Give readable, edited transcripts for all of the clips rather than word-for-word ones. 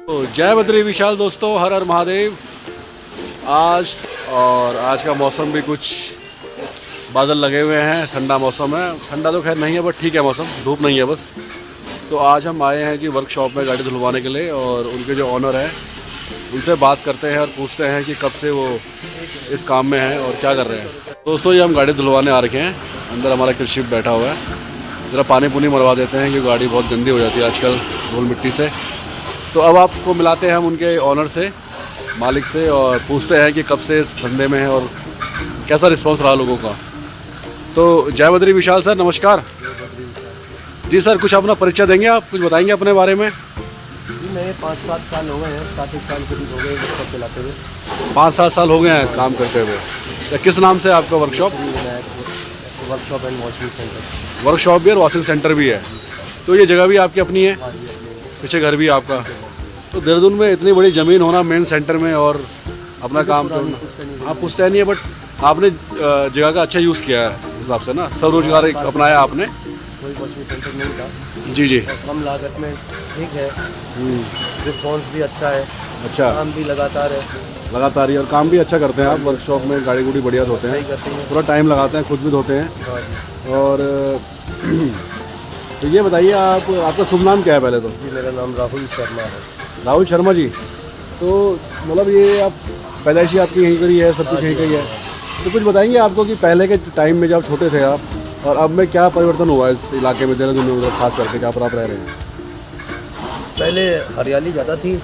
तो जय बद्री विशाल दोस्तों, हर हर महादेव। आज का मौसम भी कुछ बादल लगे हुए हैं, ठंडा मौसम है। ठंडा तो खैर नहीं है, बट ठीक है मौसम, धूप नहीं है बस। तो आज हम आए हैं जी वर्कशॉप में गाड़ी धुलवाने के लिए, और उनके जो ऑनर हैं उनसे बात करते हैं और पूछते हैं कि कब से वो इस काम में हैं और क्या कर रहे हैं। दोस्तों ये हम गाड़ी धुलवाने आ रखे हैं, अंदर हमारा कृषि बैठा हुआ है। ज़रा पानी पुनी मरवा देते हैं कि गाड़ी बहुत गंदी हो जाती है आजकल धूल मिट्टी से। तो अब आपको मिलाते हैं हम उनके ऑनर से, मालिक से, और पूछते हैं कि कब से इस धंधे में है और कैसा रिस्पांस रहा लोगों का। तो जय बद्री विशाल सर, नमस्कार जी। सर कुछ अपना परिचय देंगे, आप कुछ बताएंगे अपने बारे में? जी मैं 5-7 साल हो गए हैं, 7 साल करीब हो गए वर्कशॉप चलाते हुए। 5-7 साल हो गए हैं काम करते हुए। तो किस नाम से आपका workshop? Workshop and washing centre. Workshop भी और वॉशिंग सेंटर भी है। तो ये जगह भी आपकी अपनी है, पीछे घर भी आपका। तो देहरादून में इतनी बड़ी ज़मीन होना मेन सेंटर में और अपना काम करना, आप पूछते नहीं है, बट आपने जगह का अच्छा यूज़ किया है हिसाब से ना, स्वरोजगार अपनाया आपने। कोई वॉशिंग सेंटर नहीं था जी जी। और कम लागत में ठीक है, रिस्पॉन्स भी अच्छा है। अच्छा, काम भी लगातार है। लगातार ही, और काम भी अच्छा करते हैं आप वर्कशॉप में, गाड़ी गुड़ी बढ़िया धोते हैं, पूरा टाइम लगाते हैं, खुद भी धोते हैं। और तो ये बताइए आपका शुभ नाम क्या है पहले तो? जी मेरा नाम राहुल शर्मा है। राहुल शर्मा जी। तो मतलब ये आप पैदाइशी आपकी यहीं करी है, सब कुछ यहीं करी है। तो कुछ बताएंगे आपको कि पहले के टाइम में जब छोटे थे आप और अब में क्या परिवर्तन हुआ इस इलाके में, देहरादून में खास करके जहाँ पर आप रह रहे हैं? पहले हरियाली ज़्यादा थी,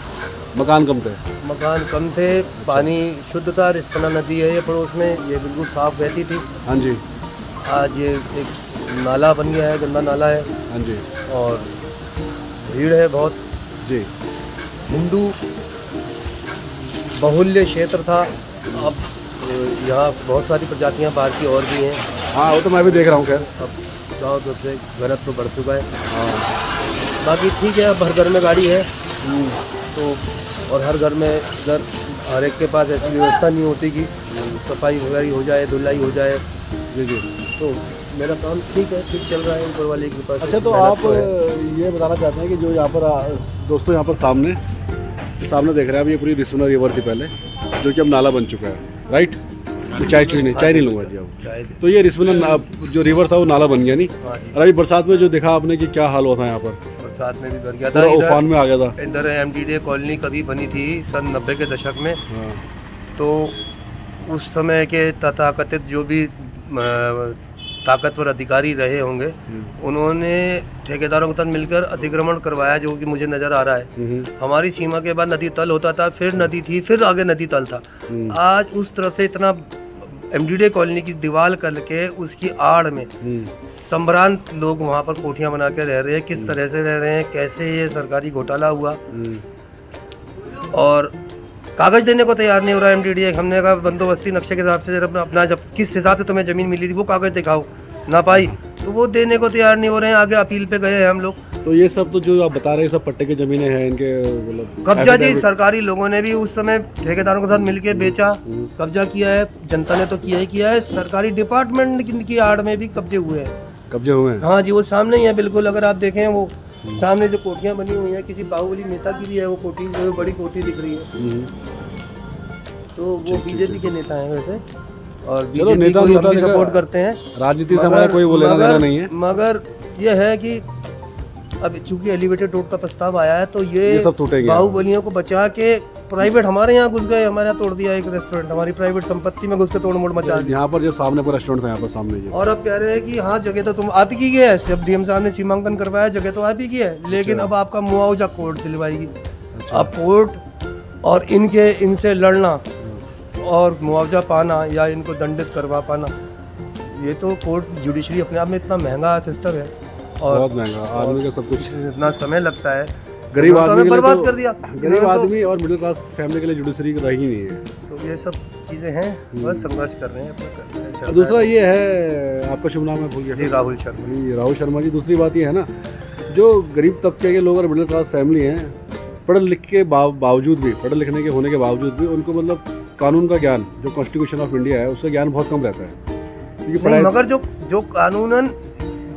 मकान कम थे। मकान कम थे, पानी शुद्ध था। रिस्पना नदी है ये पड़ोस में, ये बिल्कुल साफ बहती थी। हाँ जी। आज ये एक नाला बन गया है, गंदा नाला है। हाँ जी। और भीड़ है बहुत जी। हिंदू बहुल्य क्षेत्र था। अब यहाँ बहुत सारी प्रजातियाँ बाहर की और भी हैं। हाँ वो तो मैं भी देख रहा हूँ। खैर अब गाँव से घनत्व तो बढ़ चुका है। हाँ। बाकी ठीक है, अब हर घर में गाड़ी है तो, और हर घर में हर एक के पास ऐसी व्यवस्था नहीं होती कि सफाई वगैरह हो जाए, धुलाई हो जाए। जी जी। तो मेरा काम ठीक है, ठीक चल रहा है ऊपर वाले के पास। अच्छा, तो आप ये बताना चाहते हैं कि जो यहाँ पर दोस्तों यहाँ पर सामने देख रहे हैं आप, ये पूरी रिस्पना रिवर थी पहले, जो कि अब नाला बन चुका है, राइट? तो चाय नहीं लूँगा जी अब। तो ये रिस्पना जो रिवर था वो नाला बन गया नहीं? और अभी बरसात में जो देखा आपने कि क्या हाल हुआ था यहाँ पर, बरसात में भी भर गया था, पूरा उफान में आ गया था। इधर एमडीडीए कॉलोनी कभी बनी थी सन 90 के दशक में। तो उस समय के तथाकथित जो भी ताकतवर अधिकारी रहे होंगे, उन्होंने ठेकेदारों के साथ मिलकर अतिक्रमण करवाया, जो कि मुझे नज़र आ रहा है। हमारी सीमा के बाद नदी तल होता था, फिर नदी थी, फिर आगे नदी तल था। आज उस तरफ से इतना एमडीडीए कॉलोनी की दीवार करके उसकी आड़ में संभ्रांत लोग वहाँ पर कोठियाँ बना के रह रहे हैं। किस तरह से रह रहे हैं, कैसे ये सरकारी घोटाला हुआ, और कागज देने को तैयार नहीं हो रहा है एमडीडीए। हमने कहा बंदोबस्ती नक्शे के हिसाब से अपना, जब किस हिसाब से तुम्हें ज़मीन मिली थी वो कागज दिखाओ, ना पाई तो वो देने को तैयार नहीं हो रहे हैं। आगे अपील पे गए हैं हम लोग। तो ये सब तो जो आप बता रहे हैं सब पट्टे की ज़मीनें हैं, इनके मतलब कब्जा जी सरकारी लोगों ने भी उस समय ठेकेदारों के साथ मिलके बेचा, कब्जा किया है। जनता ने तो किया ही किया है, सरकारी डिपार्टमेंट की आड़ में भी कब्जे हुए हैं। कब्जे हुए हैं? हाँ जी, वो सामने ही है बिल्कुल। अगर आप देखें वो सामने जो कोठियाँ बनी हुई हैं, किसी बाहुबली नेता की भी है वो कोठी, जो बड़ी कोठी दिख रही है। तो वो बीजेपी के नेता हैं वैसे, और बीजेपी को हम भी सपोर्ट करते हैं। राजनीति से हमारा कोई वो लेना देना नहीं है। मगर ये है कि अब चूंकि एलिवेटेड रोड का प्रस्ताव आया है, तो ये सब टूटेंगे। बाहुबलियों को बचा के प्राइवेट हमारे यहाँ घुस गए, हमारे यहाँ तोड़ दिया एक रेस्टोरेंट, हमारी प्राइवेट संपत्ति में घुस के तोड़ मोड़ मचा दिया। यहाँ पर जो सामने पर रेस्टोरेंट था, यहाँ पर सामने ये, और अब कह रहे हैं कि हाँ जगह तो तुम आप ही की है, जब डीएम साहब ने सीमांकन करवाया जगह तो आप ही की है, लेकिन अब आपका मुआवजा कोर्ट दिलवाएगी। अब कोर्ट और इनसे लड़ना और मुआवजा पाना या इनको दंडित करवा पाना, ये तो कोर्ट जुडिशरी अपने आप में इतना महंगा सिस्टम है, और बहुत महंगा, आदमी का सब कुछ इतना समय लगता है, गरीब आदमी बर्बाद कर दिया। गरीब आदमी और मिडिल क्लास फैमिली के लिए जुडिशरी रही नहीं है। तो ये सब चीज़ें हैं, बस संघर्ष कर रहे हैं, अपना कर रहे हैं। दूसरा ये है, आपका शुभ नाम है भूल गया? राहुल शर्मा। राहुल शर्मा जी। दूसरी बात ये है ना, जो गरीब तबके के लोग और मिडिल क्लास फैमिली हैं, पढ़ लिख के बावजूद भी, पढ़े लिखने के होने के बावजूद भी उनको मतलब कानून का ज्ञान, जो कॉन्स्टिट्यूशन ऑफ इंडिया है उसका ज्ञान बहुत कम रहता है। नहीं, मगर जो कानूनन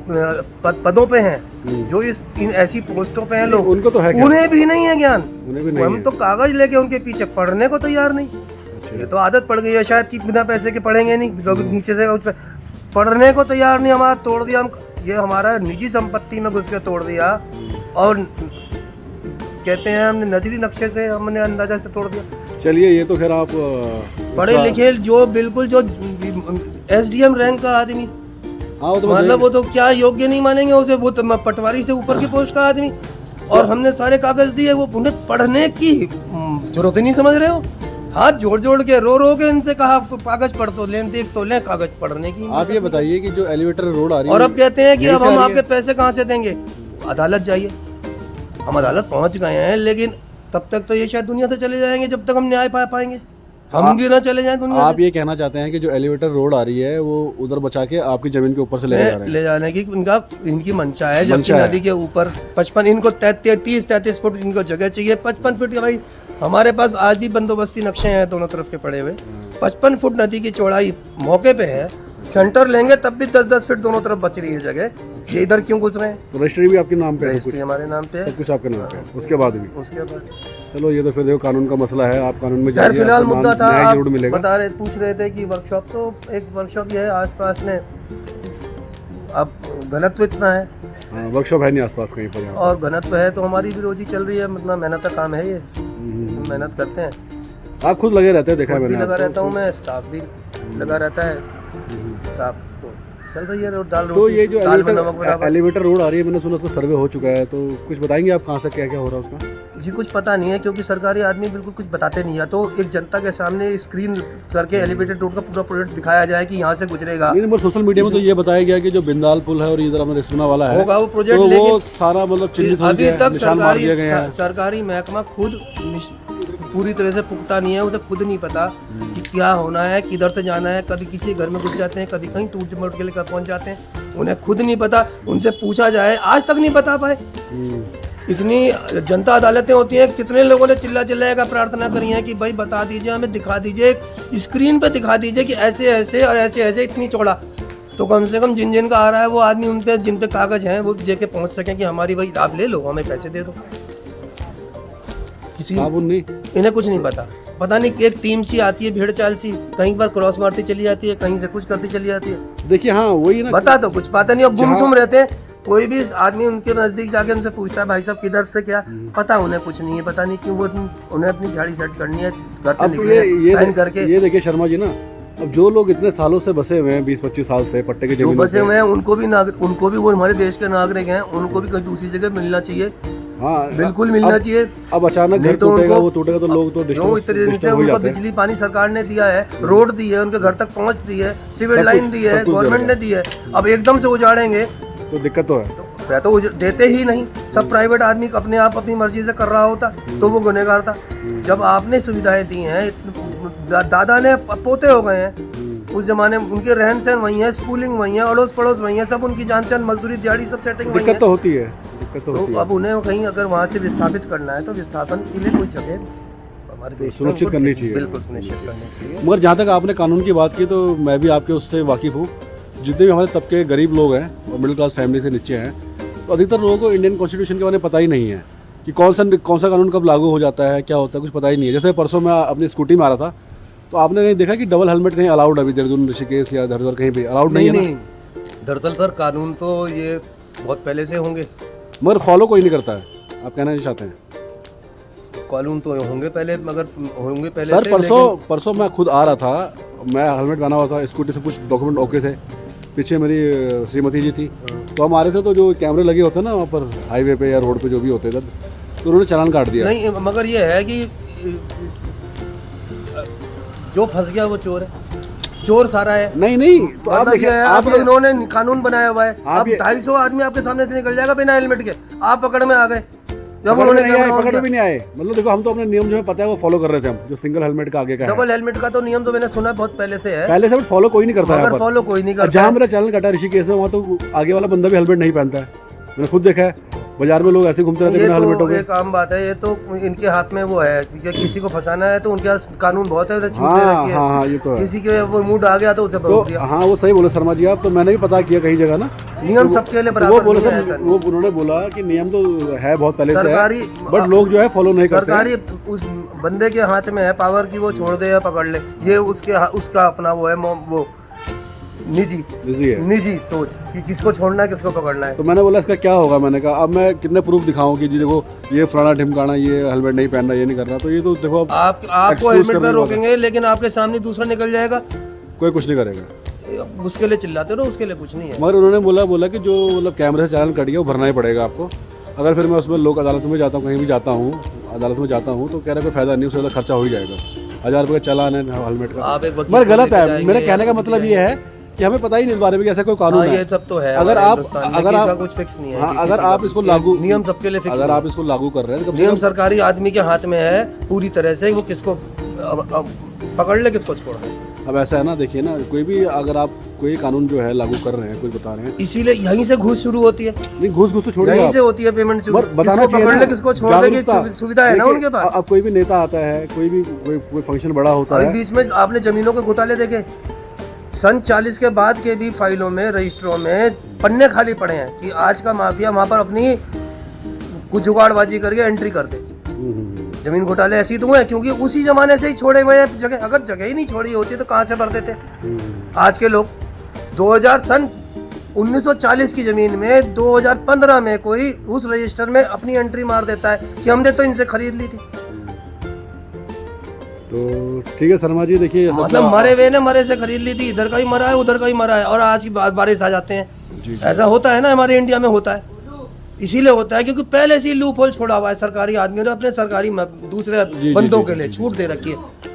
पदों पे हैं, जो इन ऐसी पोस्टों पे हैं लोग, उनको तो है क्या? उन्हें भी नहीं है ज्ञान। उन्हें भी नहीं हम है। तो कागज लेके उनके पीछे पढ़ने को तैयार नहीं। अच्छा। ये तो आदत पड़ गई है शायद कि बिना पैसे के पढ़ेंगे नहीं, क्योंकि नीचे से उस पे पढ़ने को तैयार नहीं। हमारा तोड़ दिया, हम ये हमारा निजी संपत्ति में घुस के तोड़ दिया, और कहते हैं हमने नजरी नक्शे से, हमने अंदाजा से तोड़ दिया। चलिए, ये तो खैर आप पढ़े लिखे जो बिल्कुल जो SDM रैंक का आदमी, हाँ वो तो मैं मतलब वो तो क्या योग्य नहीं मानेंगे उसे, वो तो पटवारी से ऊपर की पोस्ट का आदमी, और हमने सारे कागज दिए, वो उन्हें पढ़ने की जरूरत ही नहीं समझ रहे हो। हाथ जोड़ जोड़ के रो के इनसे कहा कागज पढ़ तो लें, देख तो लें, कागज पढ़ने की। आप ये बताइए कि जो एलिवेटर रोड आ रही है, और अब कहते हैं कि यहीं अब से हम आ रही आपके पैसे कहाँ से देंगे, अदालत जाइए। हम अदालत पहुंच गए हैं, लेकिन तब तक तो ये शायद दुनिया से चले जाएंगे जब तक हम न्याय पा पाएंगे। हम भी ना चले जाएं दुनिया आप ये कहना चाहते हैं कि जो एलिवेटर रोड आ रही है वो उधर बचा के आपकी जमीन के ऊपर से ले जा रहे हैं? ले जाने की इनकी मंशा है, जबकि नदी के ऊपर 55 इनको 30-33 फुट इनको जगह चाहिए। 55 फुट भाई, हमारे पास आज भी बंदोबस्ती नक्शे हैं दोनों तरफ के पड़े हुए। 55 फुट नदी की चौड़ाई मौके पे है, सेंटर लेंगे तब भी 10-10 फीट दोनों तरफ बच रही है जगह। ये इधर क्यों घुस रहे हैं? तो रजिस्ट्री भी आपके नाम पे है? रजिस्ट्री हमारे नाम पे है, सब कुछ आपके नाम पे है। उसके बाद भी उसके बाद चलो, ये तो फिर देखो कानून का मसला है, आप कानून में खैर जाइए, फिलहाल आपको मुद्दा था, न्याय आप जरूर मिलेगा। पूछ रहे थे कि वर्कशॉप, तो एक वर्कशॉप ये है आसपास में, अब घनत्व इतना है हाँ, वर्कशॉप है नहीं आसपास कहीं पर यहाँ। और घनत्व है, तो हमारी भी रोजी चल रही है, मतलब मेहनत का काम है ये, इसमें मेहनत करते हैं। आप खुद लगे रहते हैं, देखा है खुद भी मैंने लगा आपको। रहता हूँ मैं, स्टाफ भी लगा रहता है, स्टाफ तो चल रही है दाल तो रोटी, ये जो दाल में नमक बराबर। एलिवेटर रोड आ रही है, मैंने सुना उसका सर्वे हो चुका है, तो कुछ बताएंगे आप कहाँ से क्या क्या हो रहा है उसका? जी कुछ पता नहीं है, क्योंकि सरकारी आदमी बिल्कुल कुछ बताते नहीं है। तो एक जनता के सामने स्क्रीन करके एलिवेटेड रोड का पूरा प्रोजेक्ट दिखाया जाए कि यहाँ से गुजरेगा। नहीं, मगर सोशल मीडिया में तो ये बताया गया कि जो बिंदाल पुल है और इधर अपना रिस्पना वाला है, होगा वो प्रोजेक्ट, तो वो लेकिन सारा मतलब चिन्हित हो अभी गया है, तक निशान मार दिए गए हैं। सरकारी महकमा खुद पूरी तरह से पुख्ता नहीं है, उसे खुद नहीं पता कि क्या होना है, किधर से जाना है। कभी किसी घर में घुस जाते हैं, कभी कहीं टूट मोट के लेकर पहुंच जाते हैं, उन्हें खुद नहीं पता। उनसे पूछा जाए आज तक नहीं बता पाए। इतनी जनता अदालतें होती हैं, कितने लोगों ने चिल्ला चिल्लाएगा प्रार्थना करी है कि भाई बता दीजिए, हमें दिखा दीजिए, स्क्रीन पे दिखा दीजिए कि ऐसे ऐसे और ऐसे ऐसे इतनी चौड़ा। तो कम से कम जिन जिन का आ रहा है वो आदमी उन पे जिन पे कागज हैं वो जेके पहुंच सकें कि हमारी भाई आप ले लो, हमें पैसे दे दो। किसी नहीं, इन्हें कुछ नहीं पता नहीं, एक टीम सी आती है भेड़ चाल सी, कहीं पर क्रॉस मारती चली जाती है, कहीं से कुछ करती चली जाती है। देखिए हाँ वही ना, बता तो कुछ पाता नहीं, और गुमसुम रहते हैं। कोई भी आदमी उनके नजदीक जाके उनसे पूछता है भाई साहब किधर से क्या, पता उन्हें कुछ नहीं है। पता नहीं क्यों वो उन्हें अपनी गाड़ी सेट करनी है, घर से निकले साइन करके। ये देखिए शर्मा जी ना, अब जो लोग इतने सालों से बसे हुए हैं, 20-25 साल से पट्टे के जो जमीनों बसे हुए हैं उनको भी वो हमारे देश के नागरिक हैं, उनको भी कहीं दूसरी जगह मिलना चाहिए। हाँ बिल्कुल मिलना चाहिए। अब अचानक घर टूटेगा, वो टूटेगा तो लोग तो डिस्टर्ब से उनको बिजली पानी सरकार ने दिया है, रोड दी है, उनके घर तक पहुंच दी है, सिविल लाइन दी है, गवर्नमेंट ने दी है। अब एकदम से उजाड़ेंगे तो दिक्कत तो है। तो देते ही नहीं। सब प्राइवेट आदमी अपने आप अपनी मर्जी से कर रहा होता तो वो गुनहगार था। जब आपने सुविधाएं दी हैं, दादा ने पोते हो गए हैं, उस जमाने में उनके रहन सहन वही है, स्कूलिंग वही है, अड़ोस पड़ोस वही है, सब उनकी जान चंद मजदूरी दिहाड़ी सब सेटिंग वही है। दिक्कत तो होती है, तो अब उन्हें कहीं अगर वहाँ से विस्थापित करना है तो विस्थापन के लिए कोई जगह हमारे देश में सुनिश्चित करनी चाहिए। बिल्कुल सुनिश्चित करनी चाहिए। मगर जहाँ तक आपने कानून की बात की, तो मैं भी आपके उससे वाकिफ़ हूँ। जितने भी हमारे तबके गरीब लोग हैं और मिडिल क्लास फैमिली से नीचे हैं, तो अधिकतर लोगों को इंडियन कॉन्स्टिट्यूशन के बारे में पता ही नहीं है कि कौन सा कानून कब लागू हो जाता है, क्या होता है, कुछ पता ही नहीं है। जैसे परसों मैं अपनी स्कूटी में आ रहा था, तो आपने नहीं देखा कि डबल हेलमेट कहीं अलाउड अभी देहरादून, ऋषिकेश या हरिद्वार कहीं भी अलाउड नहीं है? दरअसल सर कानून तो ये बहुत पहले से होंगे, मगर फॉलो कोई नहीं करता है। आप कहना नहीं चाहते हैं? कानून तो होंगे पहले, मगर होंगे पहले सर परसों मैं खुद आ रहा था, मैं हेलमेट पहना हुआ था, स्कूटी से कुछ डॉक्यूमेंट ओके थे, पीछे मेरी श्रीमती जी थी, तो हम आ रहे थे, तो जो कैमरे लगे होते हैं ना वहाँ पर हाईवे पे या रोड पे जो भी होते हैं, तो उन्होंने चालान काट दिया। नहीं, मगर ये है कि जो फंस गया वो चोर है, चोर सारा है। नहीं तो आप देखिए, आप इन्होंने कानून बनाया हुआ है। अब 250 आदमी आपके सामने से निकल जाएगा बिना हेलमेट के, आप पकड़ में आ गए। जब उन्होंने पकड़ भी नहीं आए, मतलब देखो हम तो अपने नियम जो है पता है वो फॉलो कर रहे थे, हम जो सिंगल हेलमेट का आगे का है। डबल हेलमेट का तो नियम तो मैंने सुना बहुत पहले से है, पहले से फॉलो कोई नहीं करता है। मगर फॉलो कोई नहीं करता। जहाँ मेरा चैनल कटा ऋषिकेश में, वहाँ तो आगे वाला बंदा भी हेलमेट नहीं पहनता है, मैंने खुद देखा है। बाजार में लोग ऐसे घूमते रहते हैं ये बिना हेलमेटों तो के। एक आम बात है, ये तो इनके हाथ में वो है कि किसी को फंसाना है तो उनके पास कानून बहुत है, छूट दे रखी है। हाँ, ये तो है। किसी के वो मूड आ गया तो उसे तो रोक दिया। हाँ, वो सही बोले शर्मा जी आप। तो मैंने भी पता किया कहीं जगह ना, नियम सबके लिए वो बराबर बोले नहीं है, सर, ऐसा वो उन्होंने बोला कि नियम तो है बहुत पहले से सरकारी है, बट लोग जो है फॉलो नहीं करते हैं। सरकारी उस बंदे के हाथ में है पावर की, वो छोड़ दे या पकड़ ले, ये उसका अपना वो है, वो निजी निजी सोच कि किसको छोड़ना है किसको पकड़ना है। तो मैंने बोला इसका क्या होगा, मैंने कहा अब मैं कितने प्रूफ दिखाऊं कि जी देखो ये फलाना ढिमकाना, ये हेलमेट नहीं पहन रहा, ये नहीं कर रहा। तो ये तो देखो आपको हेलमेट में रोकेंगे लेकिन आपके सामने दूसरा निकल जाएगा, कोई कुछ नहीं करेगा। उसके लिए चिल्लाते रहो, उसके लिए कुछ नहीं है। मगर उन्होंने बोला कि जो मतलब कैमरे से चालान कट गया वो भरना ही पड़ेगा आपको। अगर फिर मैं उसमें लोक अदालत में जाता हूँ, कहीं भी जाता हूँ, अदालत में जाता हूँ, तो कह रहा कोई फायदा नहीं, उससे ज़्यादा खर्चा हो ही जाएगा। 1000 रुपये का चालान है हेलमेट का। मगर गलत है। मेरे कहने का मतलब ये है कि हमें पता ही नहीं इस बारे में कि ऐसा कोई कानून है। ये सब तो है। अगर आप कुछ फिक्स नहीं है। हाँ, अगर आप इसको लागू, नियम सबके लिए फिक्स, अगर आप इसको लागू कर रहे हैं, नियम सरकारी आदमी के हाथ में है पूरी तरह से, वो किसको पकड़ ले किसको छोड़ दे। अब ऐसा है ना, देखिए ना, कोई भी अगर आप कोई कानून जो है लागू कर रहे हैं, कुछ बता रहे हैं, इसीलिए यहीं से घूस शुरू होती है। नहीं, घूस तो छोड़िए, यहीं से होती है पेमेंट शुरू। बताना चाहिए पकड़ ले किसको छोड़ दे, सुविधा है ना उनके पास। अब कोई भी नेता आता है, कोई फंक्शन बड़ा होता है। बीच में आपने जमीनों के घोटाले देखे, सन 40 के बाद के भी फाइलों में, रजिस्टरों में पन्ने खाली पड़े हैं कि आज का माफिया वहां पर अपनी कुछ जुगाड़बाजी करके एंट्री कर दे। जमीन घोटाले ऐसी तो हुए हैं क्योंकि उसी जमाने से ही छोड़े हुए हैं जगह। अगर जगह ही नहीं छोड़ी होती तो कहाँ से भर देते आज के लोग। 2000 सन 1940 की जमीन में 2015 में कोई उस रजिस्टर में अपनी एंट्री मार देता है कि हमने तो इनसे खरीद ली थी। तो ठीक है शर्मा जी, देखिए मतलब मरे हुए ने मरे से खरीद ली थी, इधर का ही मरा है उधर का ही मरा है, और आज की बारिश आ जाते हैं। ऐसा होता है ना, हमारे इंडिया में होता है। इसीलिए होता है क्योंकि पहले से ही लूप होल छोड़ा हुआ है सरकारी आदमियों ने अपने सरकारी दूसरे बंदों के लिए छूट दे रखी है।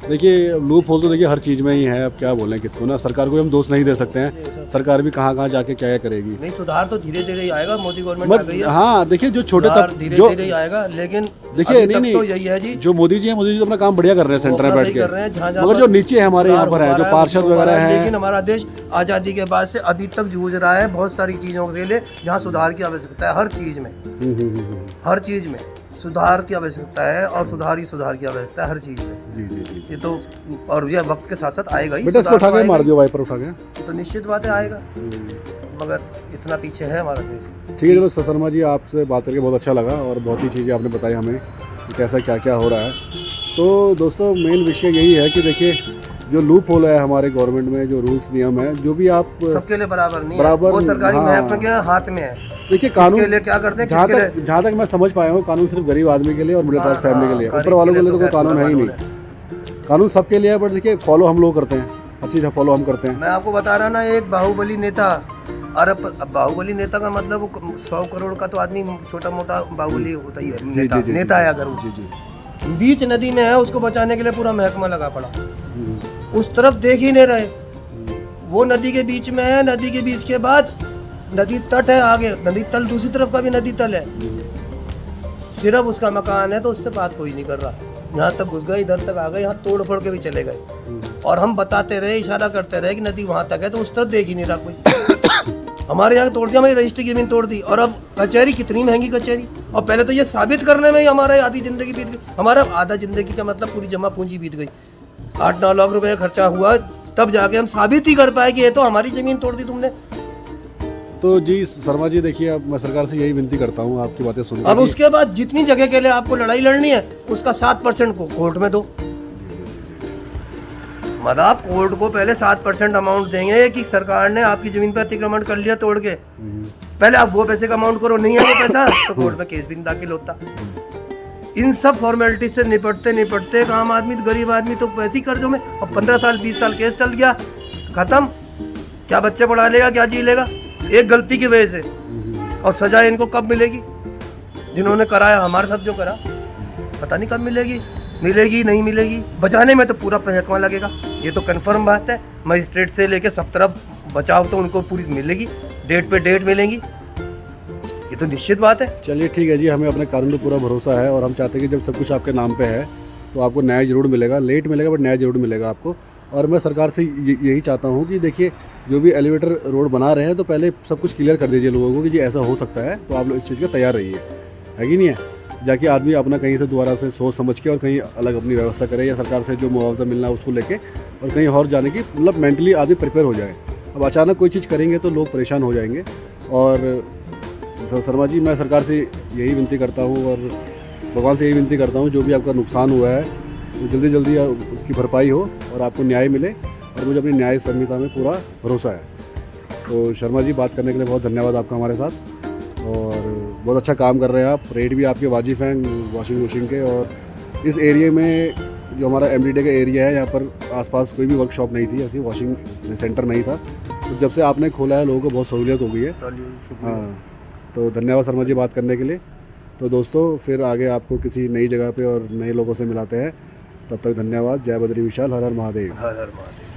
देखिए लूप होल तो देखिए हर चीज़ में ही है। अब क्या बोलें किसको ना, सरकार को हम दोष नहीं दे सकते हैं। सरकार भी कहाँ जाके क्या करेगी। नहीं, सुधार तो धीरे धीरे ही आएगा, मोदी गवर्नमेंट आ गई है। हाँ, देखिए जो छोटे तक धीरे धीरे ही आएगा, लेकिन देखिए नहीं तो यही है जी, जो मोदी जी तो अपना काम बढ़िया कर रहे हैं सेंटर में बैठ के, मगर जो नीचे है हमारे यहाँ पर है, जो पार्षद वगैरह है। लेकिन हमारा देश आज़ादी के बाद से अभी तक जूझ रहा है बहुत सारी चीज़ों के लिए जहाँ सुधार की आवश्यकता है। हर चीज़ में, हर चीज़ में सुधार की आवश्यकता है, और सुधार की आवश्यकता है हर चीज़ में। जी। ये तो, और ये वक्त के साथ साथ आएगा ही। बेटा इसको उठा के मार दियो, वाइपर उठा के, तो निश्चित बात है आएगा, मगर इतना पीछे है हमारा देश। ठीक है, चलो शर्मा जी आपसे बात करके बहुत अच्छा लगा, और बहुत ही चीज़ें आपने बताई हमें कि कैसा क्या हो रहा है। तो दोस्तों मेन विषय यही है कि देखिए जो लूप होल है हमारे गवर्नमेंट में, जो रूल्स नियम है, जो भी आप सबके लिए बराबर नहीं है, वो सरकारी महकमे के हाथ में है। देखिए कानून के लिए क्या करते हैं, जहाँ तक मैं समझ पाया हूँ, कानून सिर्फ गरीब आदमी के लिए और मिडिल क्लास फैमिली के लिए, ऊपर वालों के लिए तो कोई कानून है ही नहीं। कानून सबके लिए है, बट देखिए फॉलो हम लोग करते हैं, हर चीज़ फॉलो हम करते हैं। मैं आपको बता रहा ना, एक बाहुबली नेता, और बाहुबली नेता का मतलब 100 करोड़ का तो आदमी छोटा मोटा बाहुबली होता ही है, नेता है। अगर बीच नदी में है, उसको बचाने के लिए पूरा महकमा लगा पड़ा, उस तरफ देख ही नहीं रहे। वो नदी के बीच में है, नदी के बीच के बाद नदी तट है, आगे नदी तल, दूसरी तरफ का भी नदी तल है, सिर्फ उसका मकान है, तो उससे बात कोई नहीं कर रहा। यहाँ तक घुस गए, इधर तक आ गए, यहाँ तोड़ फोड़ के भी चले गए, और हम बताते रहे, इशारा करते रहे कि नदी वहाँ तक है, तो उस तरफ देख ही नहीं रहा कोई। हमारे यहाँ तोड़ दिया, हमारी रजिस्ट्री की जमीन तोड़ दी, और अब कचहरी, कितनी महंगी कचहरी, और पहले तो ये साबित करने में ही हमारा आधी जिंदगी बीत गई। हमारा आधा जिंदगी का मतलब पूरी जमा पूंजी बीत गई। 8-9 लाख रुपए खर्चा हुआ, तब जाके हम साबित ही कर पाए कि ये तो हमारी जमीन तोड़ दी तुमने। तो जी शर्मा जी देखिए, अब मैं सरकार से यही विनती करता हूँ, आपकी बातें सुन। अब उसके बाद जितनी जगह के लिए आपको लड़ाई लड़नी है, उसका 7% को कोर्ट में दो। मतलब आप कोर्ट को पहले 7% अमाउंट देंगे कि सरकार ने आपकी जमीन पर अतिक्रमण कर लिया तोड़ के, पहले आप वो पैसे का अमाउंट करो, नहीं है वो पैसा तो कोर्ट में केस भी नहीं दाखिल होता। इन सब फॉर्मेलिटी से निपटते निपटते एक आम आदमी, गरीब आदमी तो वैसे ही कर्जों में, और 15 साल 20 साल केस चल गया, खत्म। क्या बच्चे पढ़ा लेगा, क्या जी लेगा, एक गलती की वजह से। और सजा इनको कब मिलेगी, जिन्होंने कराया हमारे साथ जो करा, पता नहीं कब मिलेगी, मिलेगी नहीं मिलेगी। बचाने में तो पूरा महकमा लगेगा, ये तो कंफर्म बात है। मजिस्ट्रेट से लेके सब तरफ बचाव तो उनको पूरी मिलेगी, डेट पे डेट मिलेंगी, ये तो निश्चित बात है। चलिए ठीक है जी, हमें अपने कानून पर पूरा भरोसा है, और हम चाहते हैं कि जब सब कुछ आपके नाम पे है तो आपको न्याय ज़रूर मिलेगा, लेट मिलेगा बट न्याय ज़रूर मिलेगा आपको। और मैं सरकार से यही चाहता हूँ कि देखिए जो भी एलिवेटर रोड बना रहे हैं तो पहले सब कुछ क्लियर कर दीजिए लोगों को कि जी ऐसा हो सकता है, तो आप लोग इस चीज़ का तैयार रहिए, है कि नहीं है। जाके आदमी अपना कहीं से दोबारा से सोच समझ के और कहीं अलग अपनी व्यवस्था करे, या सरकार से जो मुआवजा मिलना है उसको लेके और कहीं और जाने की, मतलब मेंटली आदमी प्रिपेयर हो जाए। अब अचानक कोई चीज़ करेंगे तो लोग परेशान हो जाएंगे। और शर्मा जी, मैं सरकार से यही विनती करता हूँ और भगवान से यही विनती करता हूँ, जो भी आपका नुकसान हुआ है तो जल्दी जल्दी उसकी भरपाई हो और आपको न्याय मिले, और मुझे अपनी न्याय संहिता में पूरा भरोसा है। तो शर्मा जी, बात करने के लिए बहुत धन्यवाद आपका हमारे साथ, और बहुत अच्छा काम कर रहे हैं आप। रेट भी आपके वाजिब हैं वॉशिंग के। और इस एरिया में जो हमारा MDDA का एरिया है, यहाँ पर आसपास कोई भी वर्कशॉप नहीं थी, ऐसी वॉशिंग सेंटर नहीं था, तो जब से आपने खोला है लोगों को बहुत सहूलियत हो गई है। हाँ, तो धन्यवाद शर्मा जी बात करने के लिए। तो दोस्तों, फिर आगे आपको किसी नई जगह पे और नए लोगों से मिलाते हैं, तब तक धन्यवाद। जय बद्री विशाल, हर हर महादेव। हर हर महादेव।